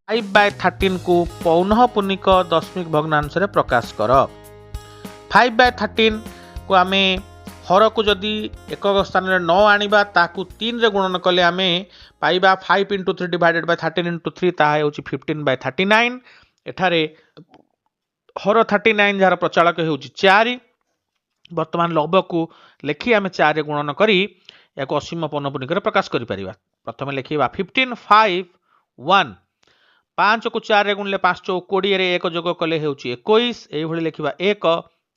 5/13 को पौनःपुनिक दशमिक भग्नांश रे प्रकाश कर। 5/13 को आमे हर को जदि एकक स्थान में न आनिबा ताकू 3 रे गुणन कले आमे पाइबा 5 × 3 डिवाइडेड बाय 13 × 3 ताहा होची 15/39। एठारे हर 39 जार प्रचालक होची 4। वर्तमान लव को लेखि आमे 4 रे गुणन करी याको असीम पौनःपुनिक रे प्रकाश करि परिबा। प्रथमे लेखिबा 15 5 1 5 को 4 रे गुणले 5 × 20 रे 1 जोग कले होची 21। एई भली लेखिबा 1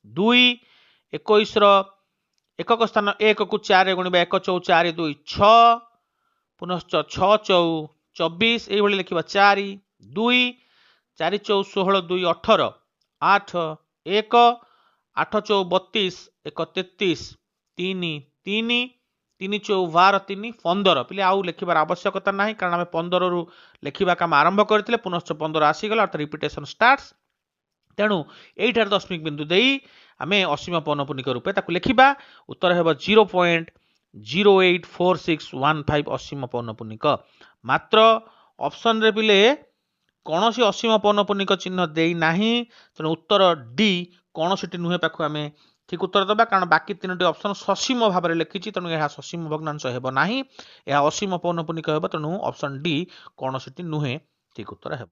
2 21 रो एकक स्थान 1 को 4 रे गुणिबा 1 × 4 2 6 पुनश्च 6 × 24। एई भली लेखिबा 4 2 4 × 16 2 18 8 1 8 × 32 1 33 3 3 3 × 12 3 15। पिले आउ लेखिबार आवश्यकता नाही कारण आमे 15 रु लेखिबा काम आरंभ करथिले पुनश्च 15 आसी गेला अर्थात रिपीटेशन स्टार्ट्स। तेणु एठार दशमिक बिंदु देई आमे असीम पौनःपुनिक रूपे ताकू लेखिबा। उत्तर हेबो 0.084615 असीम पौनःपुनिक। मात्र ऑप्शन रे पिले कौनसी असीम पौनःपुनिक चिन्ह देई नाही तेणु उत्तर डी कौनसीटी नुहे पाखु आमे ठीक उत्तर दबा कारण बाकी 3टी ऑप्शन ससीम भाव में लिखिछि तेणु यह ससीम भग्नांश हेबो नाही। यह असीम पौनःपुनिक हेबो तेणु ऑप्शन डी कौनसीटी नुहे ठीक उत्तर हेबो।